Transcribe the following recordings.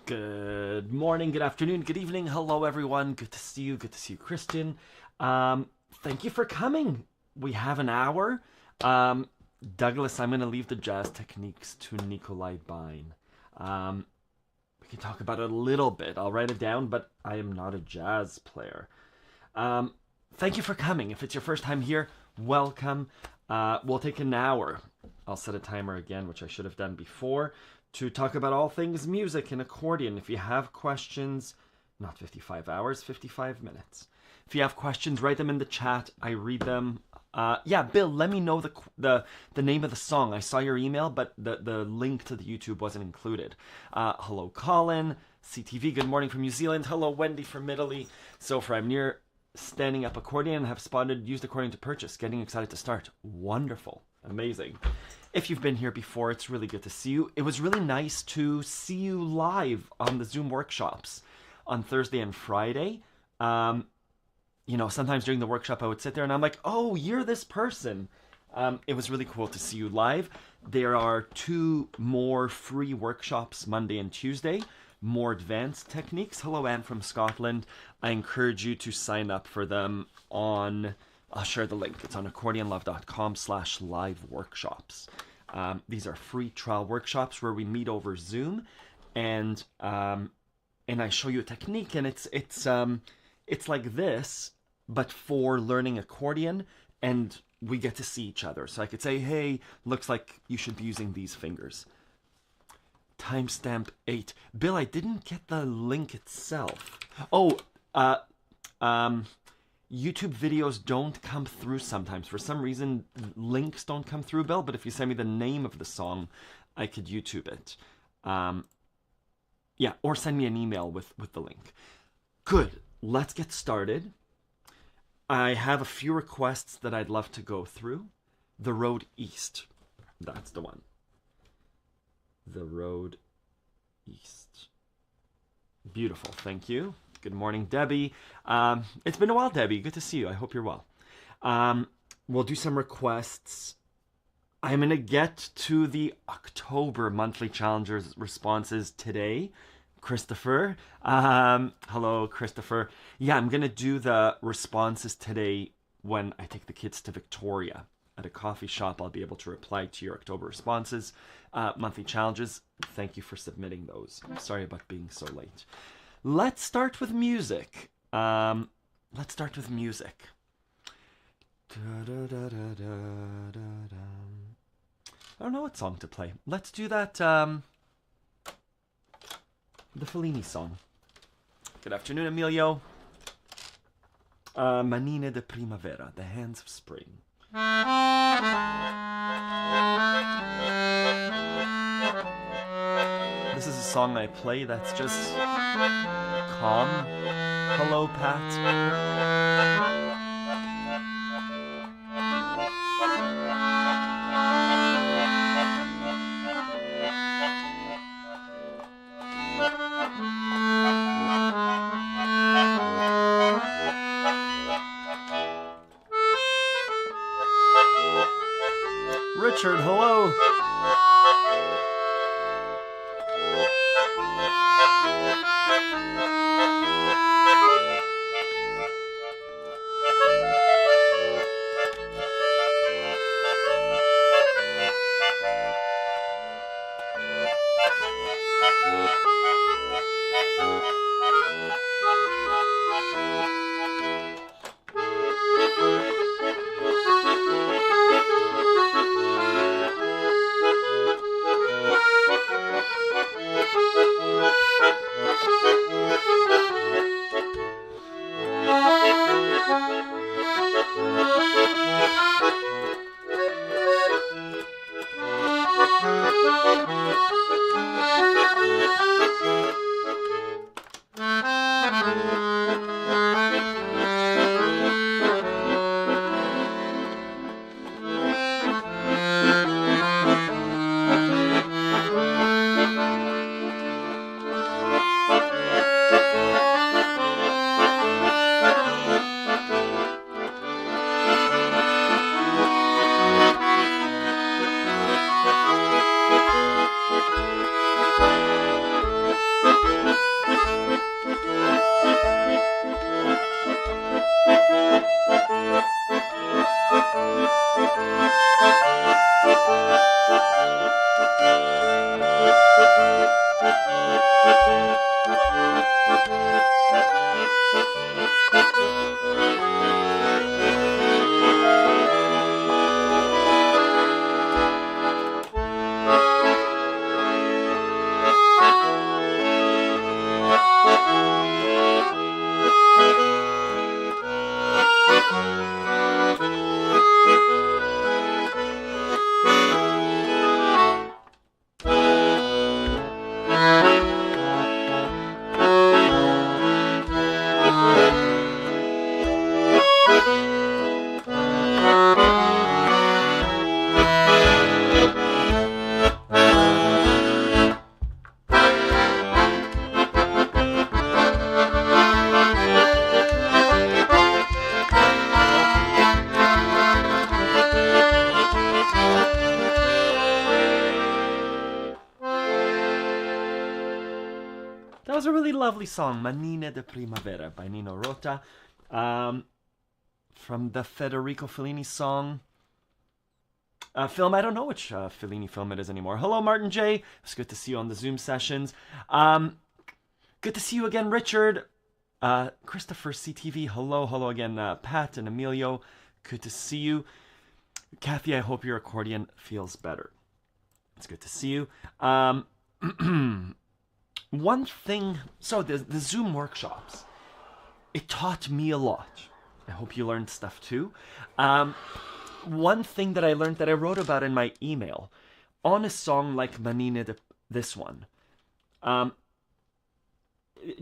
Good morning, good afternoon, good evening. Hello, everyone. Good to see you. Good to see you, Christian. Thank you for coming. We have an hour. Douglas, I'm going to leave the jazz techniques to Nikolai Bein. We can talk about it a little bit. I'll write it down, but I am not a jazz player. Thank you for coming. If it's your first time here, welcome. We'll take an hour. I'll set a timer again, which I should have done before, to talk about all things music and accordion. If you have questions, not 55 hours, 55 minutes. If you have questions, write them in the chat. I read them. Yeah, Bill, let me know the name of the song. I saw your email, but the link to the YouTube wasn't included. Hello, Colin. CTV, good morning from New Zealand. Hello, Wendy from Italy. So far, I'm near standing up accordion and have spotted used accordion to purchase. Getting excited to start. Wonderful. Amazing. If you've been here before, it's really good to see you. It was really nice to see you live on the Zoom workshops on Thursday and Friday. You know, sometimes during the workshop, I would sit there and I'm like, oh, you're this person. It was really cool to see you live. There are 2 more free workshops, Monday and Tuesday. More advanced techniques. Hello, Anne from Scotland. I encourage you to sign up for them on... I'll share the link. It's on accordionlove.com/live workshops. These are free trial workshops where we meet over Zoom, and I show you a technique, and it's like this, but for learning accordion, and we get to see each other. So I could say, hey, looks like you should be using these fingers. Timestamp 8. Bill, I didn't get the link itself. Oh, YouTube videos don't come through sometimes. For some reason, links don't come through, Bill, but if you send me the name of the song, I could YouTube it. Yeah, or send me an email with the link. Good. Let's get started. I have a few requests that I'd love to go through. The Road East. That's the one. The Road East. Beautiful. Thank you. Good morning, Debbie. It's been a while, Debbie. Good to see you. I hope you're well. We'll do some requests. I'm going to get to the October monthly challengers responses today. Christopher. Hello, Christopher. Yeah, I'm going to do the responses today when I take the kids to Victoria. At a coffee shop, I'll be able to reply to your October responses, monthly challenges. Thank you for submitting those. I'm sorry about being so late. Let's start with music. I don't know what song to play. Let's do that, the Fellini song. Good afternoon, Emilio. Manine de Primavera, The Hands of Spring. This is a song I play that's just calm. Hello, Pat. Richard, hello. That was a really lovely song, Manine de Primavera by Nino Rota, from the Federico Fellini song. Film, I don't know which Fellini film it is anymore. Hello, Martin J. It's good to see you on the Zoom sessions. Good to see you again, Richard. Christopher CTV, hello again, Pat and Emilio. Good to see you. Kathy, I hope your accordion feels better. It's good to see you. One thing, so the Zoom workshops, it taught me a lot. I hope you learned stuff too. One thing that I learned that I wrote about in my email, on a song like Manine, this one,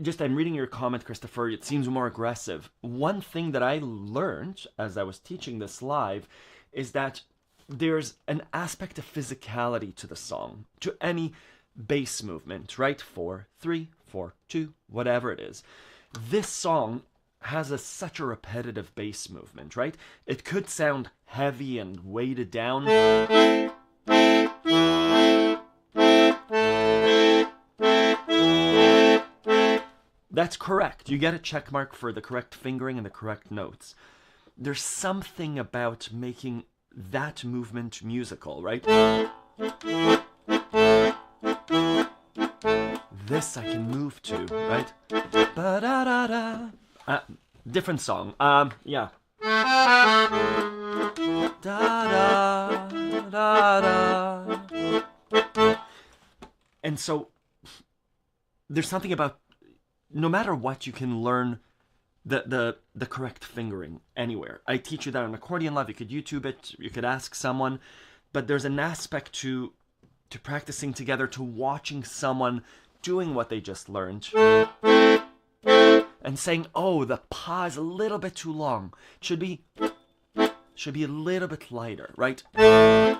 just I'm reading your comment, Christopher, it seems more aggressive. One thing that I learned as I was teaching this live is that there's an aspect of physicality to the song, to any bass movement, right? 4, 3, 4, 2, whatever it is. This song has such a repetitive bass movement, right? It could sound heavy and weighted down. That's correct. You get a check mark for the correct fingering and the correct notes. There's something about making that movement musical, right? This I can move to, right? Ba-da-da-da. Different song. Yeah. Da-da-da-da. And so there's something about, no matter what, you can learn the correct fingering anywhere. I teach you that on Accordion Love. You could YouTube it. You could ask someone. But there's an aspect to practicing together, to watching someone doing what they just learned and saying, oh, the pa is a little bit too long. Should be a little bit lighter, right? There,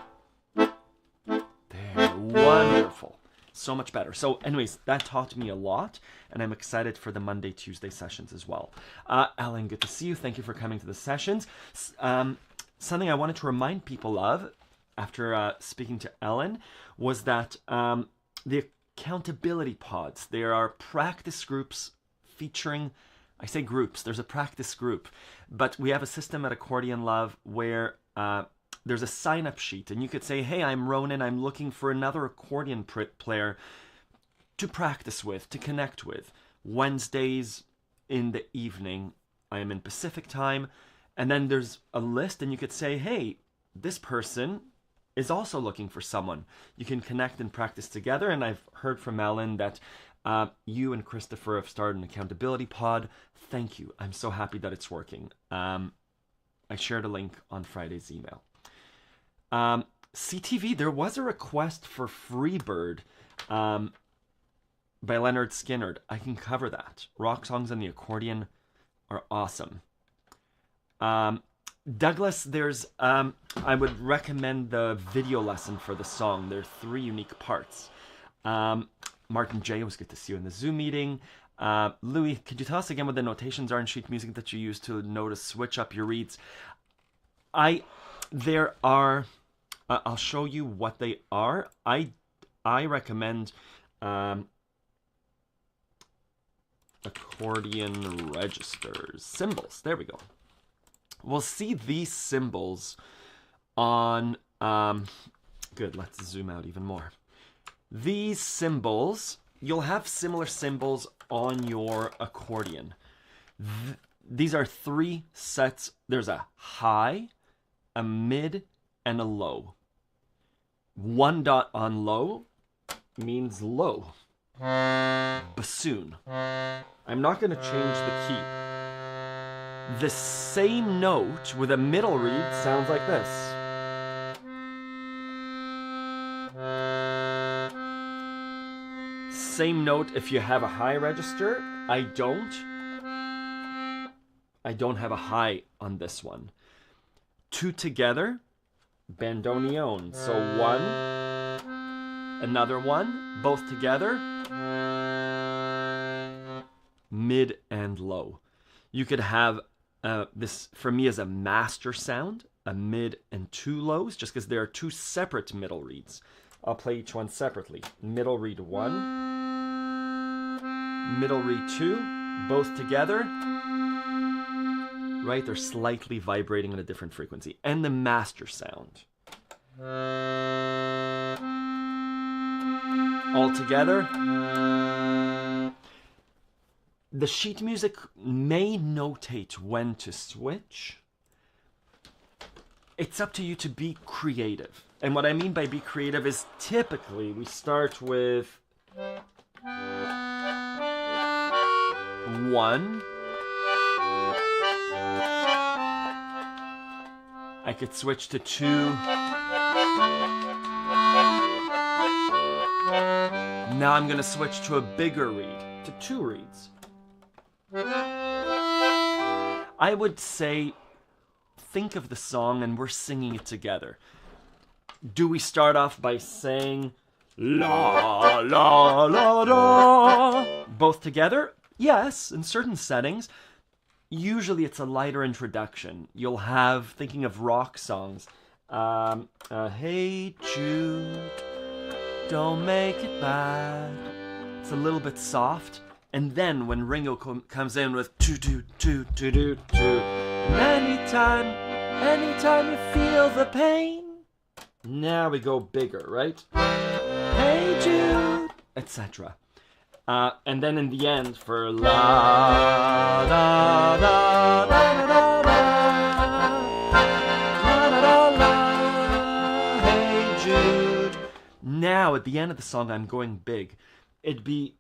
wonderful. So much better. So anyways, that taught me a lot, and I'm excited for the Monday, Tuesday sessions as well. Ellen, good to see you. Thank you for coming to the sessions. Something I wanted to remind people of after speaking to Ellen was that the accountability pods, there are practice groups featuring, I say groups, there's a practice group, but we have a system at Accordion Love where there's a sign-up sheet, and you could say, hey, I'm Ronan, I'm looking for another accordion player to practice with, to connect with. Wednesdays in the evening, I am in Pacific time, and then there's a list, and you could say, hey, this person is also looking for someone. You can connect and practice together, and I've heard from Ellen that you and Christopher have started an accountability pod. Thank you. I'm so happy that it's working. I shared a link on Friday's email. CTV, there was a request for Freebird by Leonard Skinnard. I can cover that. Rock songs on the accordion are awesome. Douglas, there's I would recommend the video lesson for the song. There are 3 unique parts. Martin J, it was good to see you in the Zoom meeting. Louis, could you tell us again what the notations are in sheet music that you use to know to switch up your reeds? There are, I'll show you what they are. I recommend accordion registers, symbols. There we go. We'll see these symbols on, good, let's zoom out even more. These symbols you'll have similar symbols on your accordion. These are 3 sets. There's a high, a mid, and a low. 1 dot on low means low. Bassoon. I'm not going to change the key. The same note with a middle reed sounds like this. Same note if you have a high register. I don't have a high on this one. 2 together, bandoneon. So 1, another 1, both together, mid and low. You could have this, for me, as a master sound, a mid and 2 lows, just because there are 2 separate middle reeds. I'll play each one separately. Middle reed 1, middle reed 2, both together. Right, they're slightly vibrating on a different frequency. And the master sound. All together. The sheet music may notate when to switch. It's up to you to be creative. And what I mean by be creative is typically we start with 1. I could switch to 2. Now I'm going to switch to a bigger reed, to 2 reeds. I would say, think of the song and we're singing it together. Do we start off by saying la la la la both together? Yes, in certain settings. Usually it's a lighter introduction. You'll have, thinking of rock songs, Hey Jude, don't make it bad. It's a little bit soft. And then when Ringo comes in with anytime you feel the pain. Now we go bigger, right? Hey Jude, etc. And then in the end for la da da da da da da da, hey Jude. Now at the end of the song I'm going big. It'd be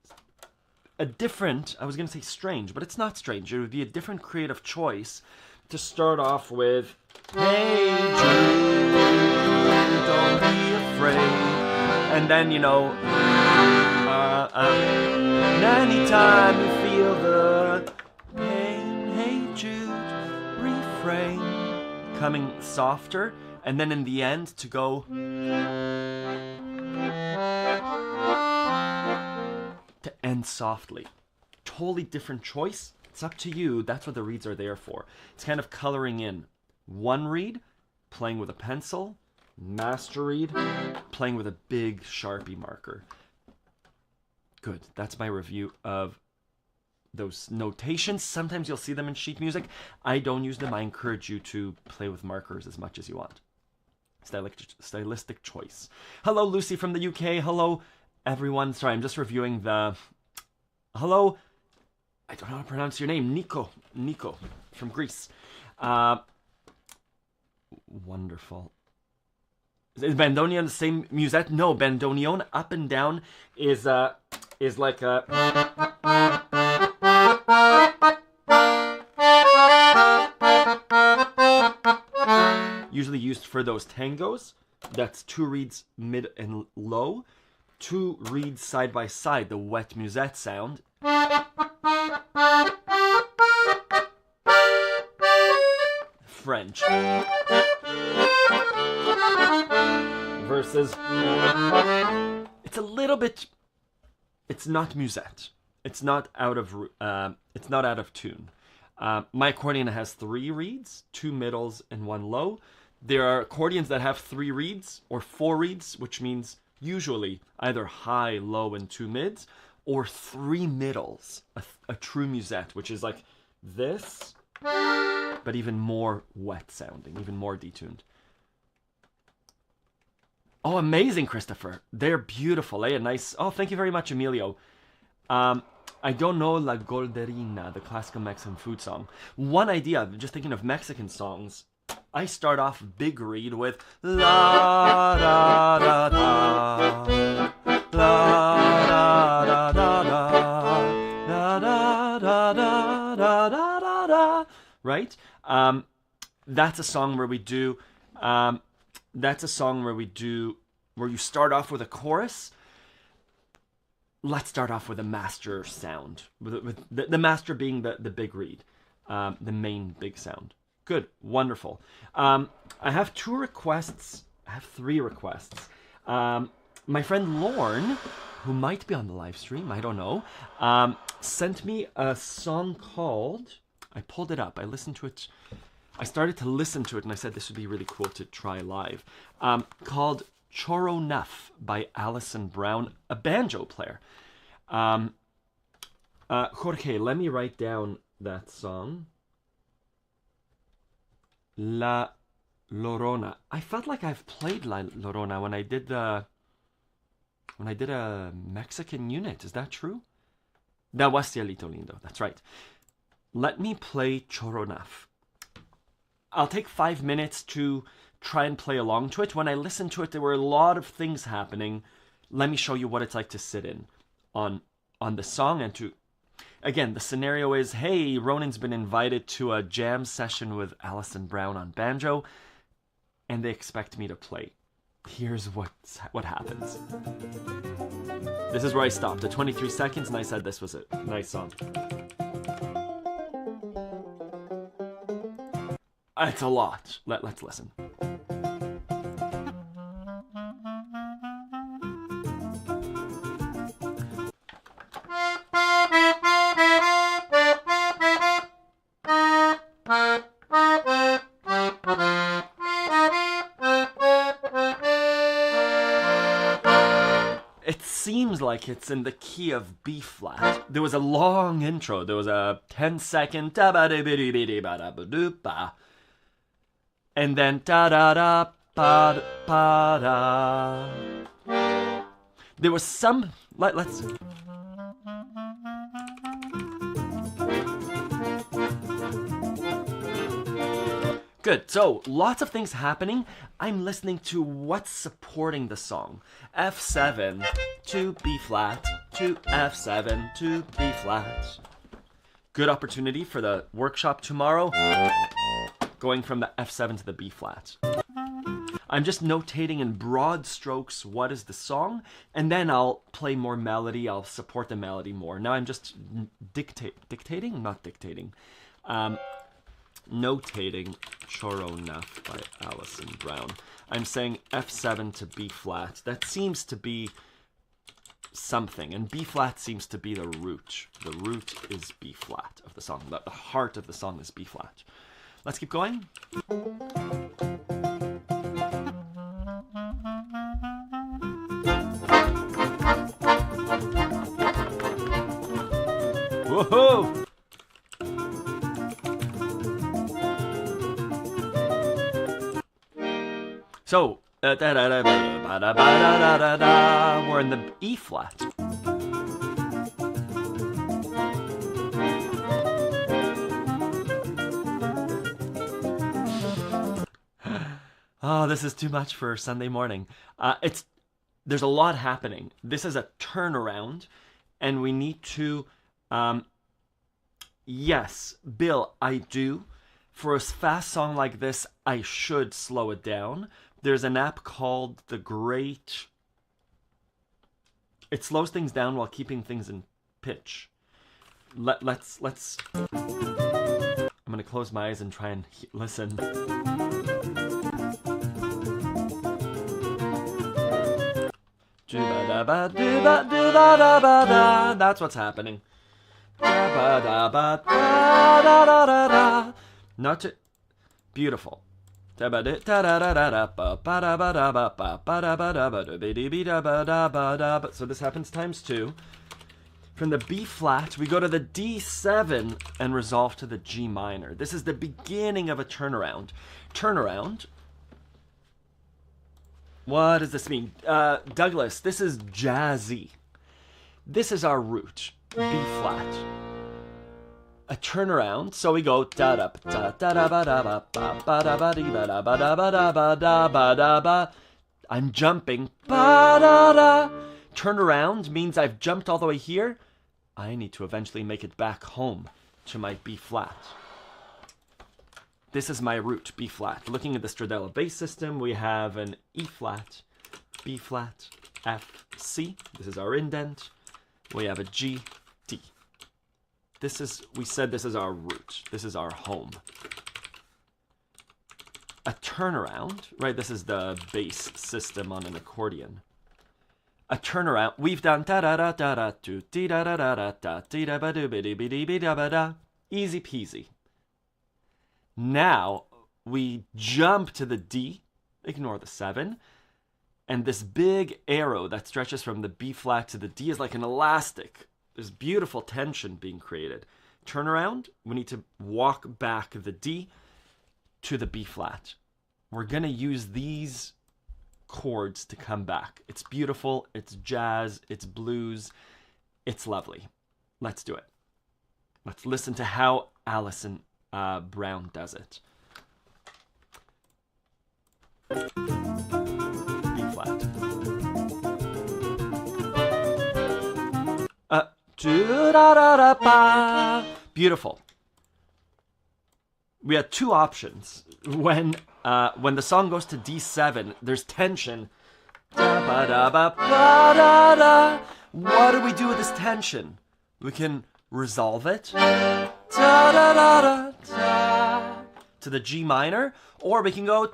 a different, I was going to say strange, but it's not strange. It would be a different creative choice to start off with hey Jude, don't be afraid. And then, you know, anytime you feel the pain, hey Jude, refrain, coming softer, and then in the end to go to end softly. Totally different choice. It's up to you. That's what the reeds are there for. It's kind of coloring in. 1 reed, playing with a pencil. Master reed, playing with a big Sharpie marker. Good. That's my review of those notations. Sometimes you'll see them in sheet music. I don't use them. I encourage you to play with markers as much as you want. Stylistic choice. Hello, Lucy from the UK. Hello, everyone. Sorry, I'm just reviewing the... Hello. I don't know how to pronounce your name. Nico from Greece. Wonderful. Is bandoneon the same musette? No, bandoneon up and down is like a... usually used for those tangos. That's 2 reeds mid and low. 2 reeds side by side, the wet musette sound. French. Versus, it's a little bit, it's not musette. It's not out of tune. My accordion has 3 reeds, 2 middles and 1 low. There are accordions that have 3 reeds or 4 reeds, which means usually either high, low, and 2 mids, or 3 middles, a true musette, which is like this, but even more wet sounding, even more detuned. Oh, amazing, Christopher. They're beautiful, eh? A nice... Oh, thank you very much, Emilio. I don't know La Golderina, the classical Mexican food song. One idea, just thinking of Mexican songs, I start off Big Read with la da da da, la da da da da, da da da da da da da, right? That's a song where we do. That's a song where we do where you start off with a chorus. Let's start off with a master sound, with the master being the big read, the main big sound. Good, wonderful. I have 2 requests. I have 3 requests. My friend Lorne, who might be on the live stream, I don't know, sent me a song called. I pulled it up. I listened to it. I started to listen to it, and I said this would be really cool to try live. Called Choro Nuff by Alison Brown, a banjo player. Jorge, let me write down that song. La Llorona. I felt like I've played La Llorona when I did a Mexican unit. Is that true? That was Cielito Lindo. That's right. Let me play Choro Nuff. I'll take 5 minutes to try and play along to it. When I listened to it, there were a lot of things happening. Let me show you what it's like to sit in on the song. And to, again, the scenario is, hey, Ronan's been invited to a jam session with Alison Brown on banjo, and they expect me to play. Here's what happens. This is where I stopped at 23 seconds, and I said this was a nice song. It's a lot. Let's listen. It seems like it's in the key of B flat. There was a long intro. There was a 10-second and then da da da ba ba da. There was some. Let's. Good. So lots of things happening. I'm listening to what's supporting the song. F7 to B flat to F7 to B flat. Good opportunity for the workshop tomorrow. Going from the F7 to the B flat. I'm just notating in broad strokes what is the song, and then I'll play more melody. I'll support the melody more. Now I'm just dictating, not dictating. Notating Choro Nuff by Alison Brown. I'm saying F7 to B flat. That seems to be something, and B flat seems to be the root. The root is B flat of the song. The heart of the song is B flat. Let's keep going. Whoa! So, we're in the E flat. Oh, this is too much for Sunday morning. There's a lot happening. This is a turnaround, and we need to. Yes, Bill, I do. For a fast song like this, I should slow it down. There's an app called The Great. It slows things down while keeping things in pitch. Let's. I'm gonna close my eyes and try and listen. That's what's happening. Not to... Beautiful. So this happens times 2. From the B flat, we go to the D7 and resolve to the G minor. This is the beginning of a turnaround. Turnaround. What does this mean? Douglas, this is jazzy. This is our root, B flat. A turnaround, so we go da da da da da ba da ba ba da ba dee ba da ba da ba da ba da ba da ba. I'm jumping ba da da. Turnaround means I've jumped all the way here. I need to eventually make it back home to my B flat. This is my root, B flat. Looking at the Stradella bass system, we have an E flat, B flat, F, C. This is our indent. We have a G, D. We said this is our root. This is our home. A turnaround, right? This is the bass system on an accordion. A turnaround, we've done da da da da da do dee da da da da da dee da ba do ba dee dee dee da ba da. Easy peasy. Now we jump to the D, ignore the 7, and this big arrow that stretches from the B flat to the D is like an elastic. There's beautiful tension being created. Turnaround, we need to walk back the D to the B flat. We're gonna use these chords to come back. It's beautiful, it's jazz, it's blues, it's lovely. Let's do it. Let's listen to how Alison Brown does it. B flat. Beautiful. We had two options. When the song goes to D7, there's tension. What do we do with this tension? We can resolve it to the G minor, or we can go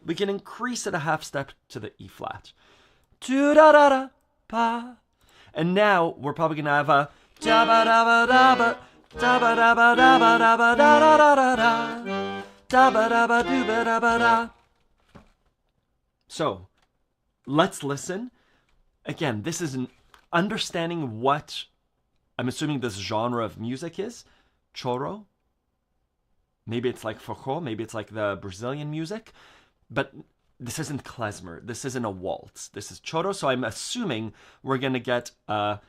we can increase it a half step to the E flat. And now we're probably gonna have a so let's listen. Again, this is an understanding what I'm assuming this genre of music is. Choro. Maybe it's like forró, maybe it's like the Brazilian music, but this isn't klezmer. This isn't a waltz. This is choro, so I'm assuming we're gonna get a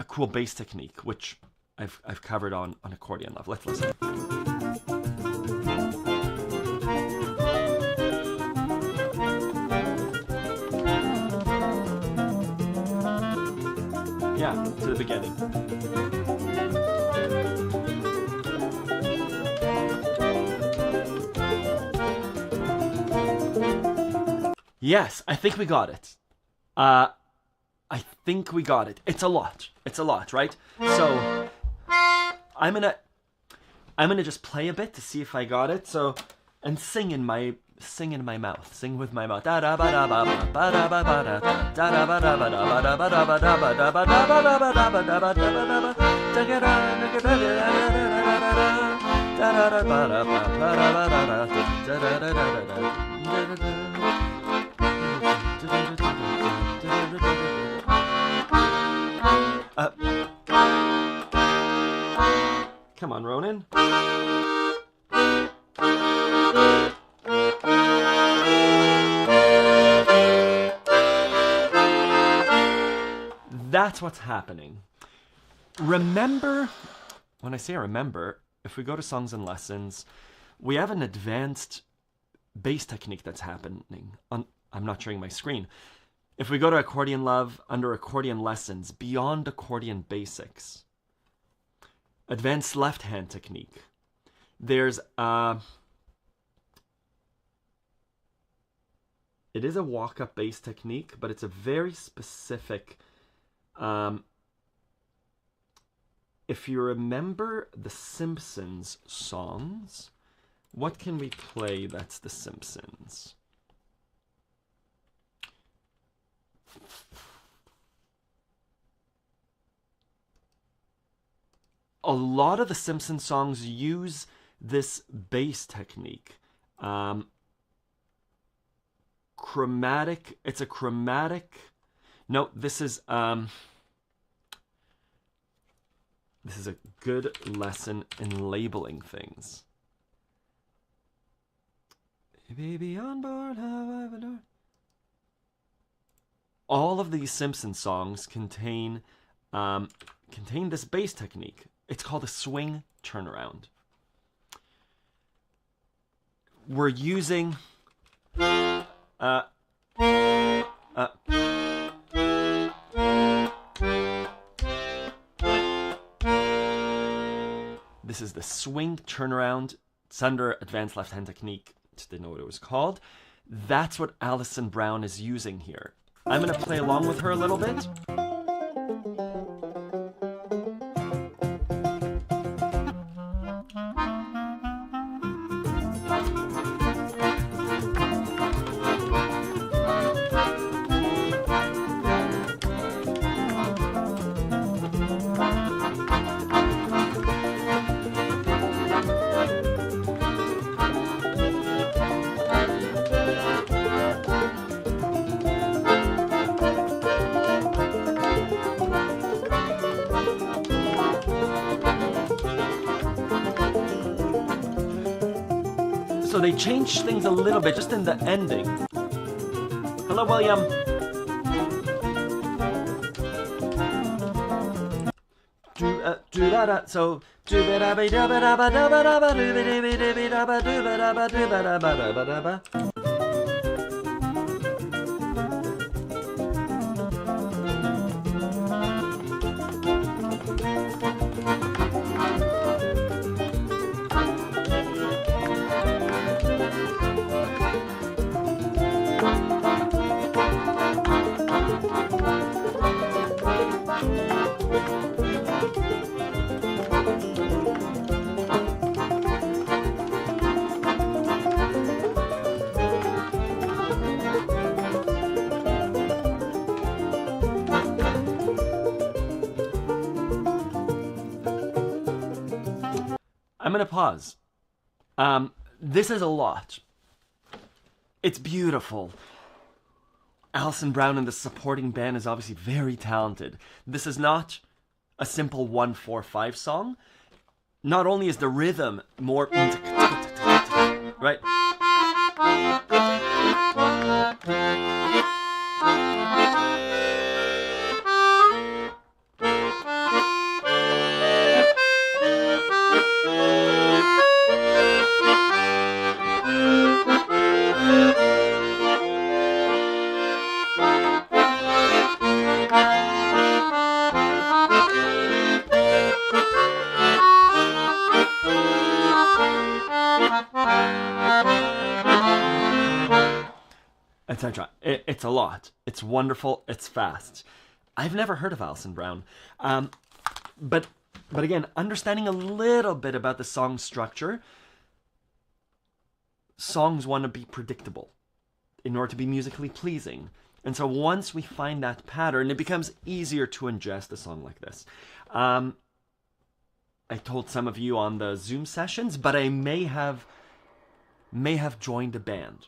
cool bass technique, which I've covered on Accordion Love. Let's listen. Yeah, to the beginning. Yes, I think we got it. I think we got it. It's a lot. It's a lot, right? So I'm gonna just play a bit to see if I got it. So, and sing in my mouth. Sing with my mouth. Come on, Ronan. That's what's happening. Remember, when I say remember, if we go to songs and lessons, we have an advanced bass technique that's happening. I'm not showing my screen. If we go to Accordion Love, under Accordion Lessons, Beyond Accordion Basics, Advanced Left Hand Technique, there's it is a walk-up bass technique, but it's a very specific, if you remember the Simpsons songs, what can we play that's the Simpsons? A lot of the Simpsons songs use this bass technique. Chromatic, it's a chromatic. No, this is a good lesson in labeling things. Baby on board, however. all of these Simpsons songs contain this bass technique. It's called a swing turnaround. We're using this is the swing turnaround. It's under advanced left hand technique. Just didn't know what it was called. That's what Alison Brown is using here. I'm going to play along with her a little bit. So they changed things a little bit just in the ending. Hello, William. So I'm going to pause. This is a lot. It's beautiful. Alison Brown and the supporting band is obviously very talented. This is not a simple 1-4-5 song. Not only is the rhythm more... right? Etc. It's a lot. It's wonderful. It's fast. I've never heard of Alison Brown. But again, understanding a little bit about the song structure, songs want to be predictable in order to be musically pleasing. And so once we find that pattern, it becomes easier to ingest a song like this. I told some of you on the Zoom sessions, but I may have joined a band.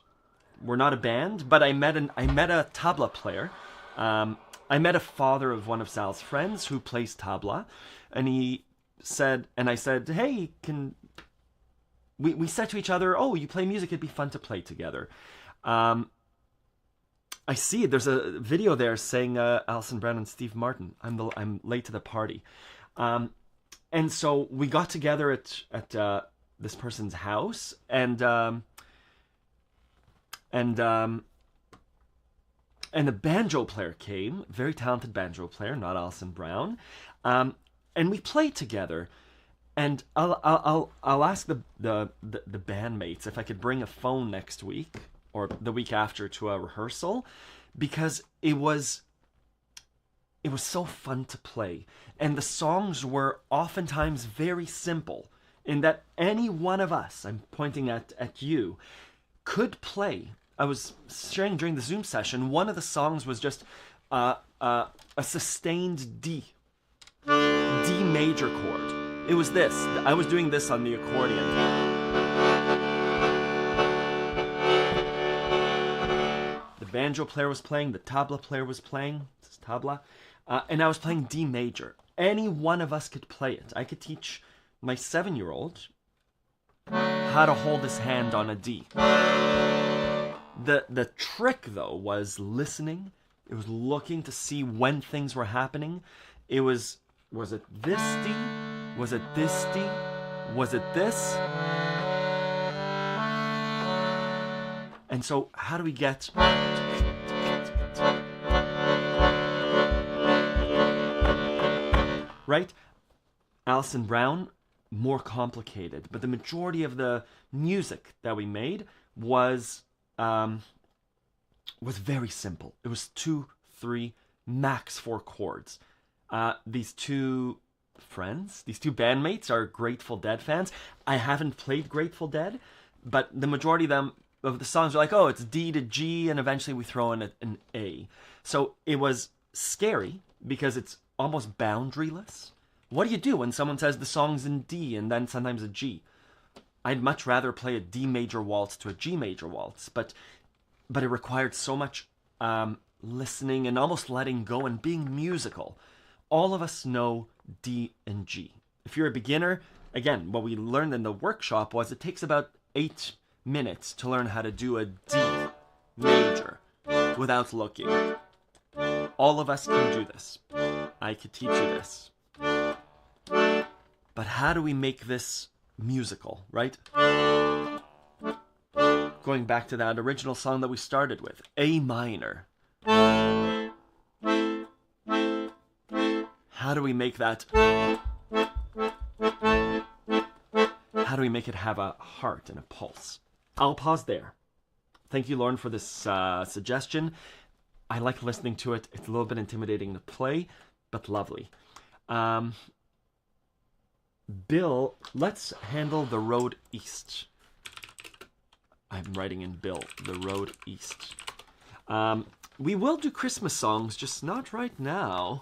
We're not a band, but I met a tabla player. I met a father of one of Sal's friends who plays tabla, and he said, and I said, hey, we said to each other, oh, you play music, it'd be fun to play together. I see there's a video there saying Alison Brown and Steve Martin. I'm late to the party, and so we got together at this person's house, and the banjo player came, very talented banjo player, not Alison Brown, and we played together. And I'll ask the bandmates if I could bring a phone next week or the week after to a rehearsal, because it was so fun to play, and the songs were oftentimes very simple in that any one of us, I'm pointing at you, could play. I was sharing during the Zoom session, one of the songs was just a sustained D major chord. It was this. I was doing this on the accordion. The banjo player was playing, the tabla player was playing, this is tabla, and I was playing D major. Any one of us could play it. I could teach my 7-year-old how to hold his hand on a D. The trick, though, was listening It was looking to see when things were happening. It was it this D? Was it this D? Was it this? And so how do we get... Right? Alison Brown, more complicated. But the majority of the music that we made was very simple. It was 2, 3, max 4 chords. These two friends, these two bandmates are Grateful Dead fans. I haven't played Grateful Dead, but the majority of the songs are like, oh, it's D to G, and eventually we throw in an A. So it was scary because it's almost boundaryless. What do you do when someone says the song's in D and then sometimes a G? I'd much rather play a D major waltz to a G major waltz, but it required so much listening and almost letting go and being musical. All of us know D and G. If you're a beginner, again, what we learned in the workshop was it takes about 8 minutes to learn how to do a D major without looking. All of us can do this. I could teach you this. But how do we make this musical, right? Going back to that original song that we started with, A minor. How do we make that? How do we make it have a heart and a pulse? I'll pause there. Thank you, Lauren, for this suggestion. I like listening to it. It's a little bit intimidating to play, but lovely. Bill, let's handle the road east. I'm writing in Bill, the road east. We will do Christmas songs, just not right now.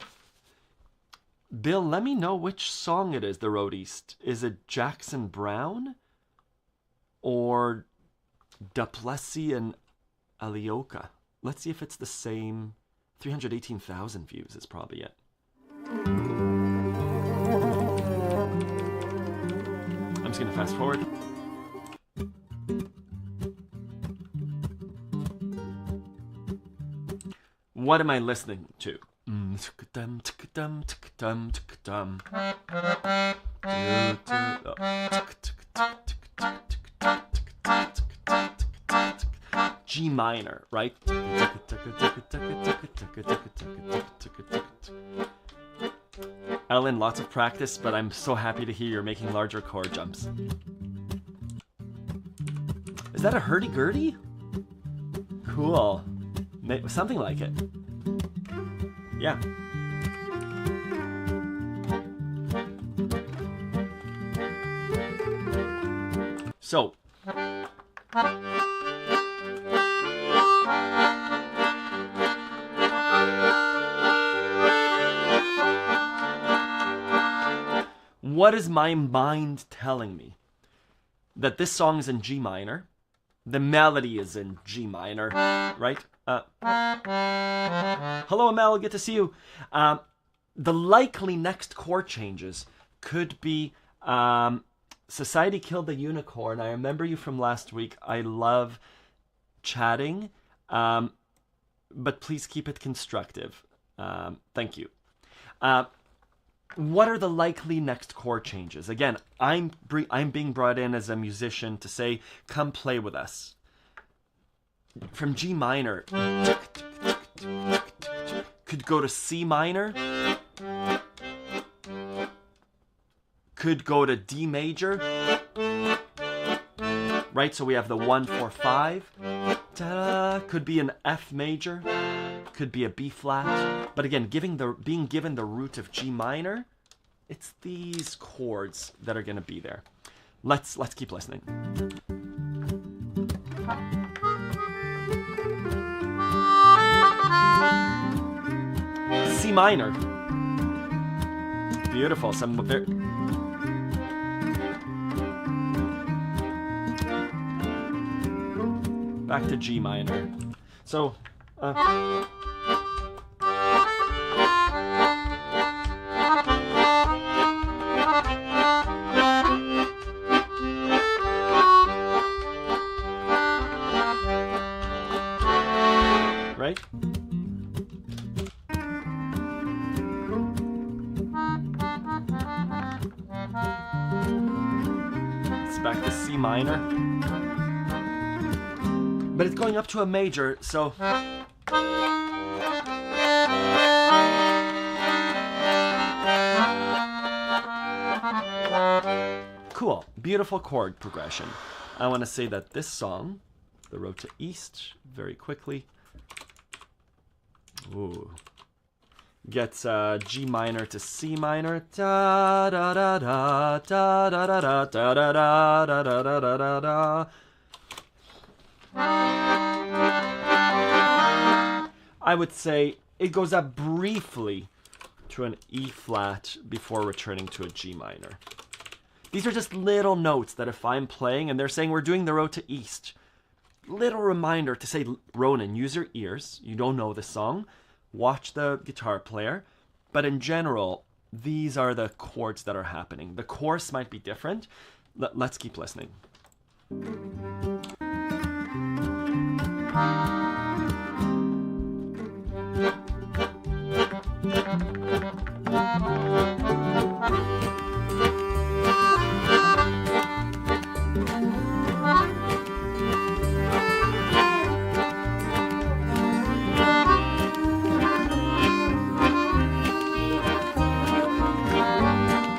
Bill, let me know which song it is, the road east. Is it Jackson Brown? Or Duplessis and Alioka? Let's see if it's the same. 318,000 views is probably it. I'm just going to fast forward. What am I listening to? G minor, right? Ellen, lots of practice, but I'm so happy to hear you're making larger chord jumps. Is that a hurdy-gurdy? Cool. Something like it. Yeah. So. What is my mind telling me? That this song is in G minor. The melody is in G minor, right? Hello, Amel, good to see you. The likely next chord changes could be Society Killed the Unicorn. I remember you from last week. I love chatting, but please keep it constructive. Thank you. What are the likely next chord changes? Again, I'm being brought in as a musician to say, come play with us. From G minor, could go to C minor, could go to D major, right? So we have the 1, 4, 5. Ta-da! Could be an F major, could be a B flat. But again, being given the root of G minor, it's these chords that are going to be there. Let's keep listening. C minor. Beautiful. Back to G minor. So, right? back to C minor. But it's going up to a major, so... Cool, beautiful chord progression. I want to say that this song, the Road to East, very quickly, ooh, gets G minor to C minor. Da da da da da da da da da da da da da da da da. I would say it goes up briefly to an E flat before returning to a G minor. These are just little notes that if I'm playing and they're saying we're doing the Road to East, little reminder to say, Ronan, use your ears. You don't know the song. Watch the guitar player. But in general, these are the chords that are happening. The chorus might be different. Let's keep listening.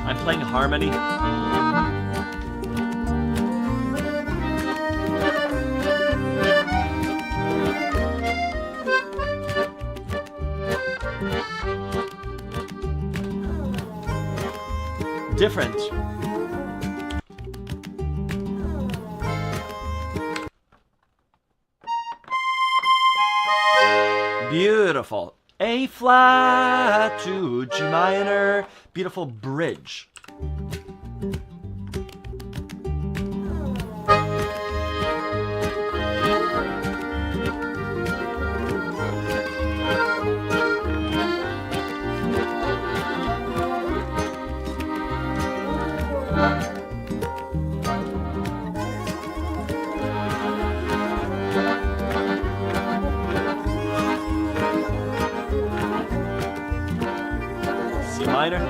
I'm playing harmony. Different. Beautiful. A flat to G minor. Beautiful bridge. C minor.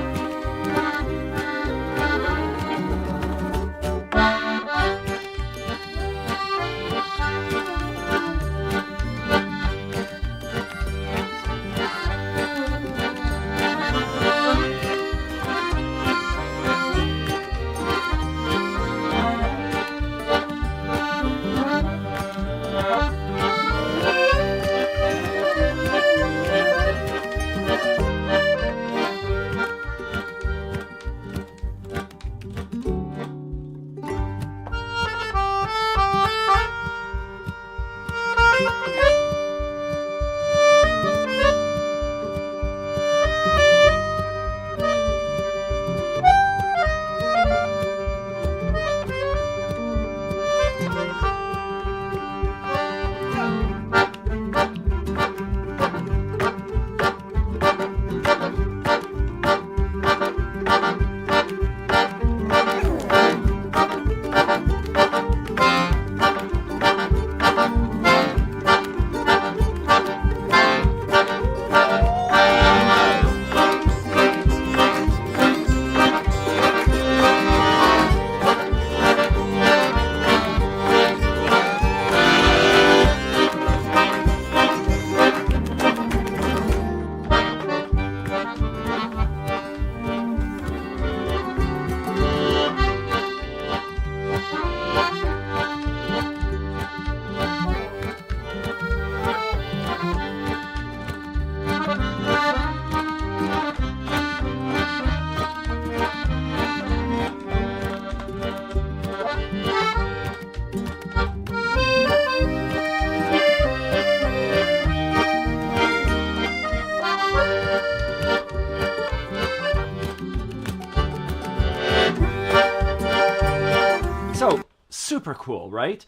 Super cool, right?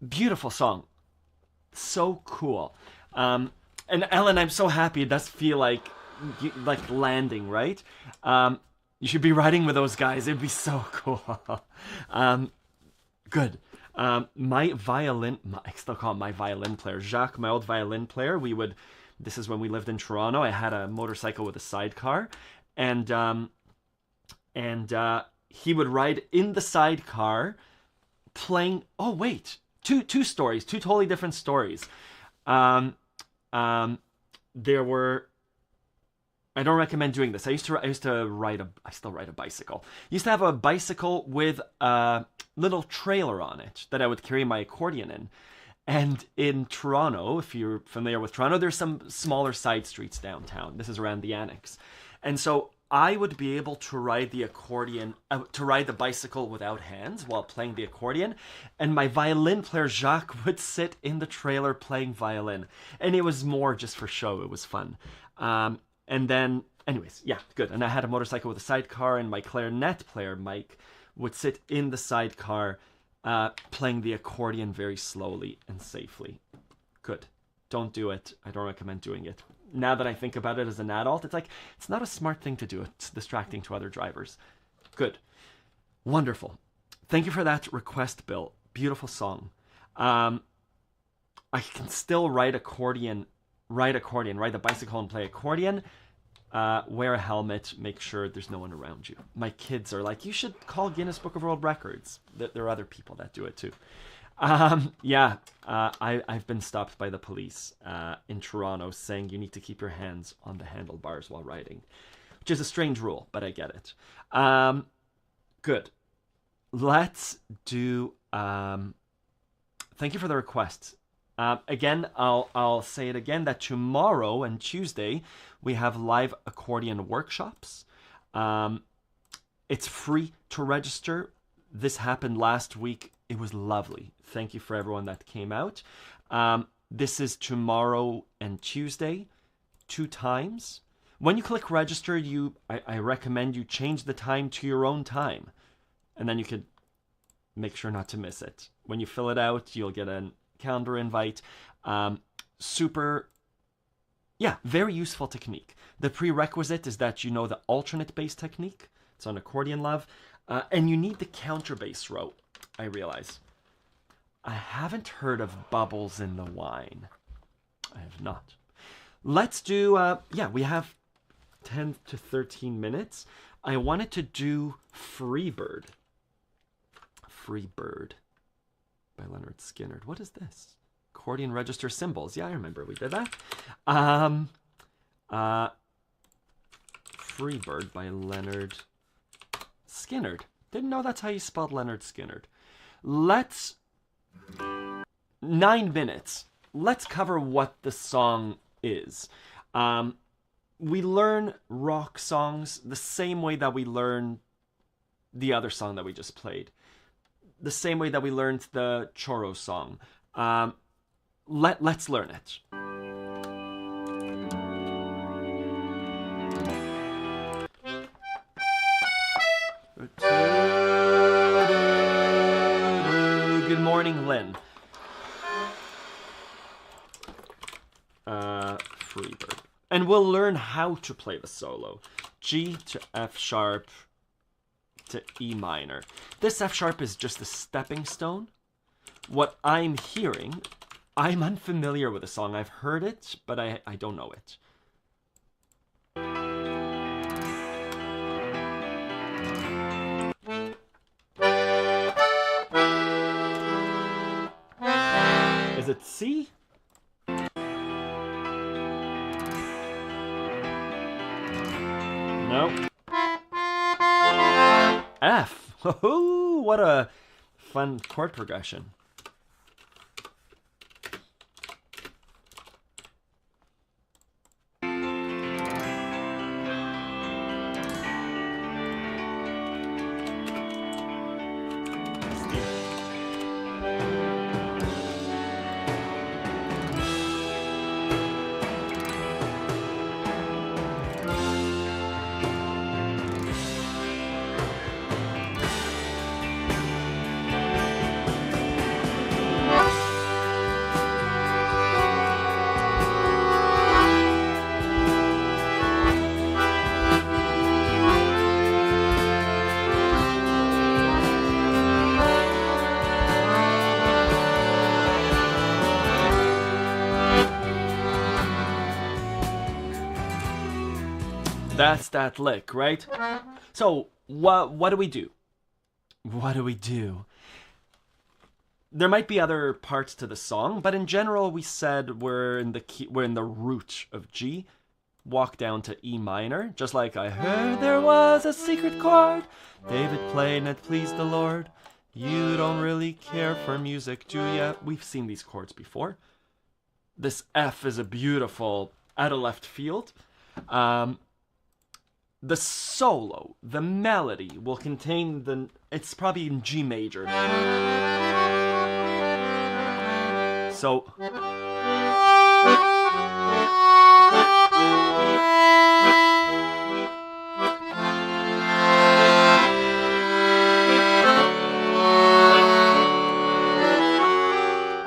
Beautiful song. So cool. And Ellen, I'm so happy. It does feel like landing, right? You should be riding with those guys. It'd be so cool. Good. My violin, I still call him my violin player, Jacques, my old violin player. This is when we lived in Toronto. I had a motorcycle with a sidecar, and he would ride in the sidecar playing. Oh wait, two stories, two totally different stories. There were. I don't recommend doing this. I used to ride a. I still ride a bicycle. I used to have a bicycle with a little trailer on it that I would carry my accordion in. And in Toronto, if you're familiar with Toronto, there's some smaller side streets downtown. This is around the Annex, and so I would be able to ride the accordion, to ride the bicycle without hands while playing the accordion, and my violin player Jacques would sit in the trailer playing violin, and it was more just for show. It was fun. And then, anyways, yeah, good. And I had a motorcycle with a sidecar, and my clarinet player, Mike, would sit in the sidecar playing the accordion very slowly and safely. Good. Don't do it. I don't recommend doing it. Now that I think about it as an adult, it's like, it's not a smart thing to do. It's distracting to other drivers. Good. Wonderful. Thank you for that request, Bill. Beautiful song. I can still ride the bicycle and play accordion. Wear a helmet, make sure there's no one around you. My kids are like, you should call Guinness Book of World Records. There are other people that do it too. I've been stopped by the police in Toronto saying you need to keep your hands on the handlebars while riding, which is a strange rule, but I get it. Good. Let's do... thank you for the request. Again, I'll say it again, that tomorrow and Tuesday we have live accordion workshops. It's free to register. This happened last week. It was lovely. Thank you for everyone that came out. This is tomorrow and Tuesday, 2 times. When you click register, I recommend you change the time to your own time, and then you could make sure not to miss it. When you fill it out, you'll get a calendar invite. Very useful technique. The prerequisite is that you know the alternate bass technique. It's on Accordion Love. And you need the counter bass row, I realize. I haven't heard of bubbles in the wine. I have not. Let's do, we have 10 to 13 minutes. I wanted to do Freebird. Freebird by Leonard Skinner. What is this? Accordion register symbols. Yeah, I remember we did that. Freebird by Leonard Skinner. Didn't know that's how you spelled Leonard Skinner. 9 minutes. Let's cover what the song is. We learn rock songs the same way that we learn the other song that we just played. The same way that we learned the Choro song. Let's learn it. Good morning, Lynn. Freebird. And we'll learn how to play the solo. G to F sharp to E minor. This F sharp is just a stepping stone. What I'm hearing, I'm unfamiliar with the song. I've heard it, but I don't know it. Is it C? No. F. Oh, what a fun chord progression. That's that lick, right? So what do we do? what do we do? There might be other parts to the song, but in general, we said we're in the root of G. Walk down to E minor, just like I heard there was a secret chord David played and it pleased the Lord. You don't really care for music, do ya? We've seen these chords before. This F is a beautiful out of left field. The solo, the melody will contain it's probably in G major. So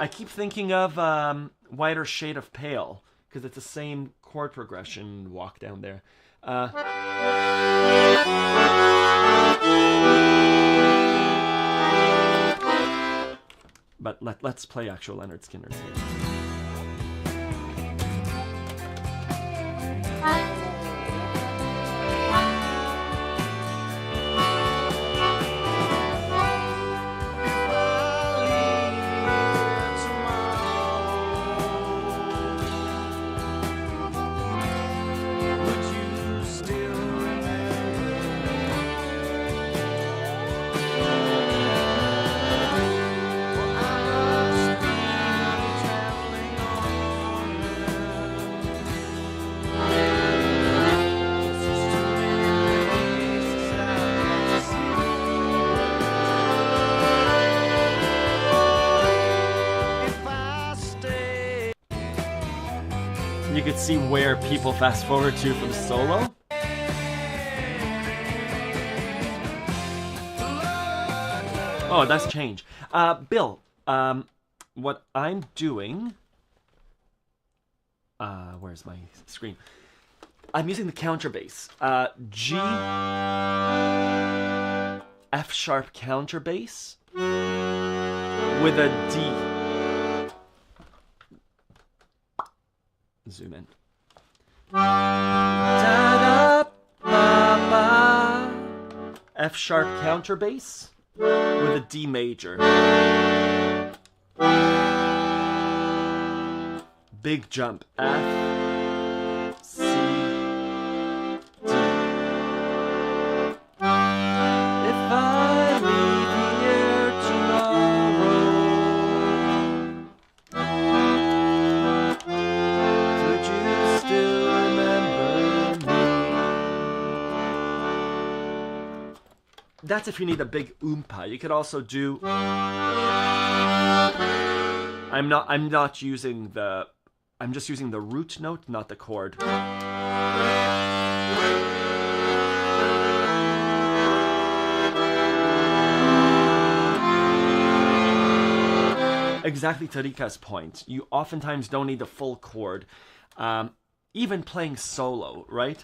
I keep thinking of Whiter Shade of Pale, because it's the same chord progression walk down there. But let's play actual Leonard Skinner's here. You could see where people fast forward to for the solo. Oh, that's change. Bill, what I'm doing... where's my screen? I'm using the counterbass. G, F sharp counterbass with a D. Zoom in. F sharp counterbass with a D major. Big jump. F, C, D. If I leave here tomorrow, could you still remember me? That's if you need a big oompa. You could also do... I'm not using the... I'm just using the root note, not the chord. Exactly Tarika's point. You oftentimes don't need the full chord. Even playing solo, right?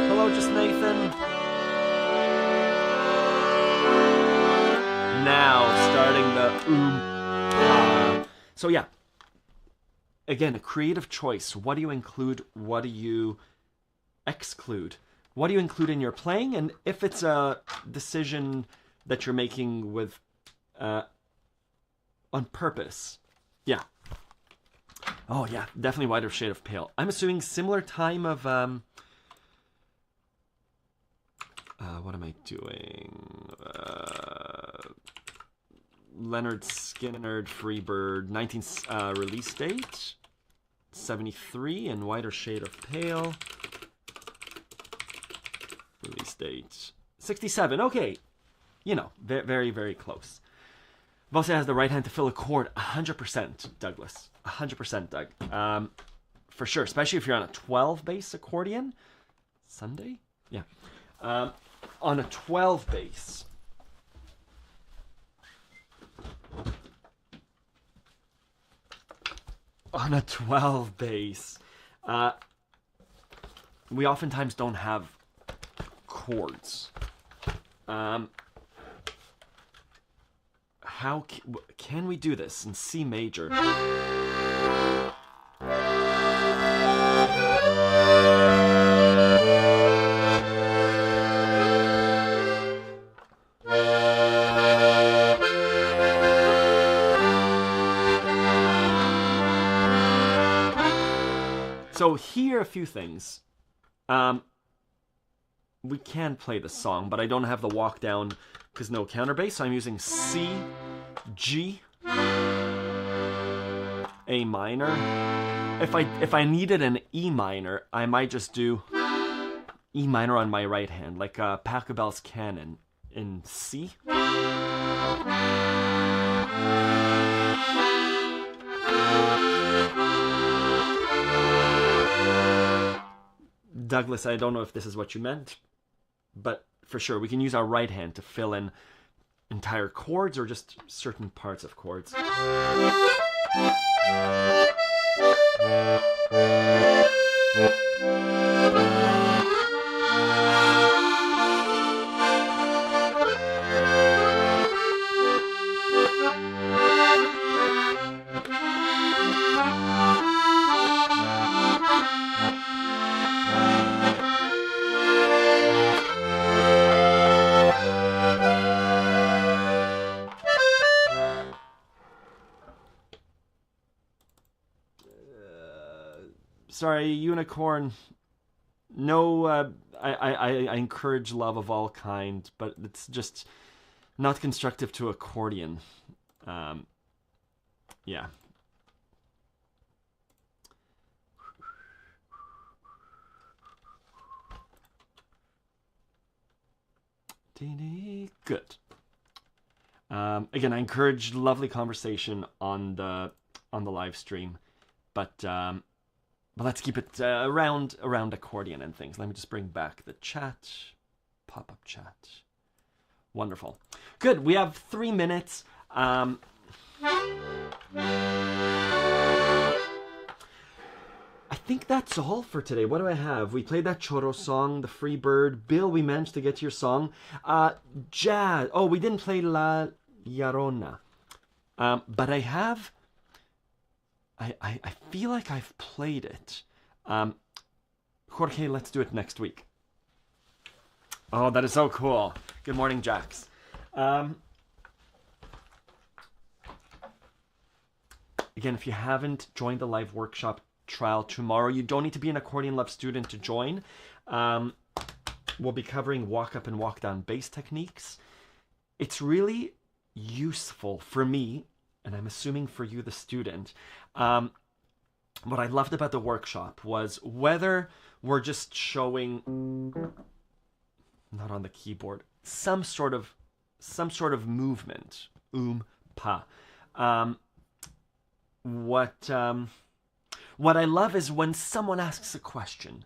Hello, just Nathan. Now, starting the so yeah. Again, a creative choice. What do you include? What do you exclude? What do you include in your playing? And if it's a decision that you're making with on purpose. Yeah. Oh, yeah. Definitely Whiter Shade of Pale. I'm assuming similar time of... what am I doing? Leonard Skinner, Freebird, 19 release date. 73 and Whiter Shade of Pale. Release date. 67. Okay. You know, very, very close. Voce has the right hand to fill a chord. 100%, Douglas. 100%, Doug. For sure, especially if you're on a 12 bass accordion. Sunday? Yeah. On a 12 bass. on a 12 bass. We oftentimes don't have chords. How can we do this in C major? So here are a few things. We can play the song, but I don't have the walk down because no counterbass, so I'm using C, G, A minor. If I needed an E minor, I might just do E minor on my right hand, like Pachelbel's Canon in C. Douglas, I don't know if this is what you meant, but for sure, we can use our right hand to fill in entire chords or just certain parts of chords. Sorry, Unicorn. No, I encourage love of all kind, but it's just not constructive to accordion. Yeah. Good. Again, I encourage lovely conversation on the live stream, but let's keep it around accordion and things. Let me just bring back the chat, pop-up chat. Wonderful. Good. We have 3 minutes. I think that's all for today. What do I have? We played that Choro song, the Freebird. Bill, we managed to get to your song. Jazz. Oh, we didn't play La Llorona. But I have... I feel like I've played it. Jorge, let's do it next week. Oh, that is so cool. Good morning, Jax. Again, if you haven't joined the live workshop trial tomorrow, you don't need to be an Accordion Love student to join. We'll be covering walk up and walk down bass techniques. It's really useful for me, and I'm assuming for you, the student. What I loved about the workshop was whether we're just showing, not on the keyboard, some sort of movement, pa. What I love is when someone asks a question,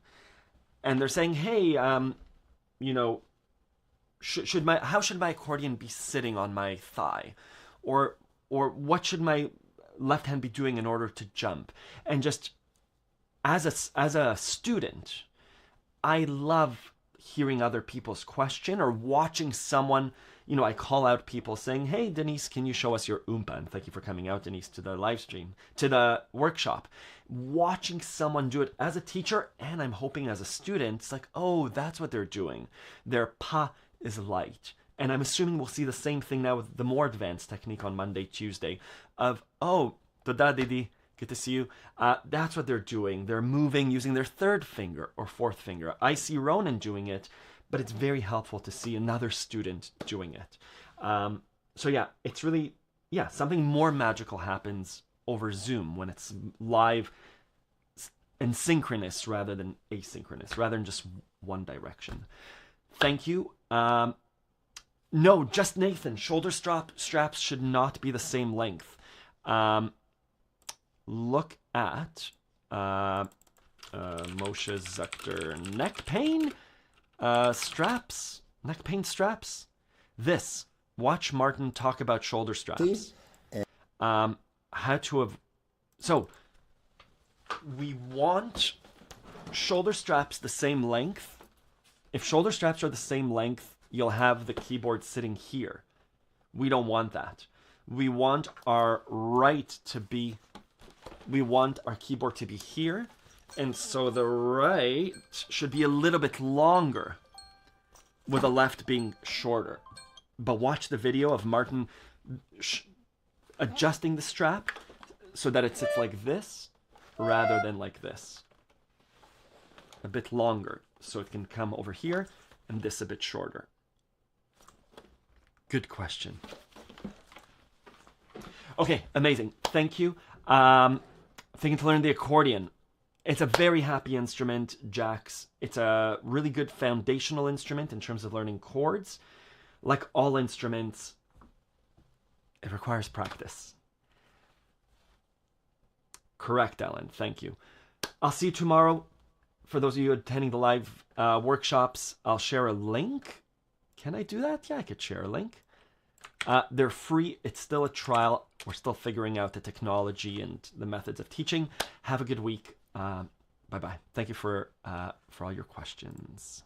and they're saying, "Hey, you know, how should my accordion be sitting on my thigh, or what should my left hand be doing in order to jump?" And just as a student, I love hearing other people's question or watching someone. You know, I call out people saying, "Hey, Denise, can you show us your oompa?" And thank you for coming out, Denise, to the live stream, to the workshop. Watching someone do it as a teacher, and I'm hoping as a student, it's like, oh, that's what they're doing. Their pa is light. And I'm assuming we'll see the same thing now with the more advanced technique on Monday, Tuesday, of, oh, toda Didi, good to see you. That's what they're doing. They're moving using their third finger or fourth finger. I see Ronan doing it, but it's very helpful to see another student doing it. So yeah, it's really, something more magical happens over Zoom when it's live and synchronous rather than asynchronous, rather than just one direction. Thank you. No, just Nathan. Shoulder straps should not be the same length. Look at Moshe Zucker. Neck pain straps. Neck pain straps. This. Watch Martin talk about shoulder straps. How to have. So, we want shoulder straps the same length. If shoulder straps are the same length, you'll have the keyboard sitting here. We don't want that. We want our keyboard to be here. And so the right should be a little bit longer, with the left being shorter. But watch the video of Martin adjusting the strap so that it sits like this rather than like this. A bit longer, so it can come over here, and this a bit shorter. Good question. Okay, amazing. Thank you. Thinking to learn the accordion. It's a very happy instrument, Jax. It's a really good foundational instrument in terms of learning chords. Like all instruments, it requires practice. Correct, Ellen. Thank you. I'll see you tomorrow. For those of you attending the live workshops, I'll share a link. Can I do that? Yeah, I could share a link. They're free. It's still a trial. We're still figuring out the technology and the methods of teaching. Have a good week. Bye-bye. Thank you for all your questions.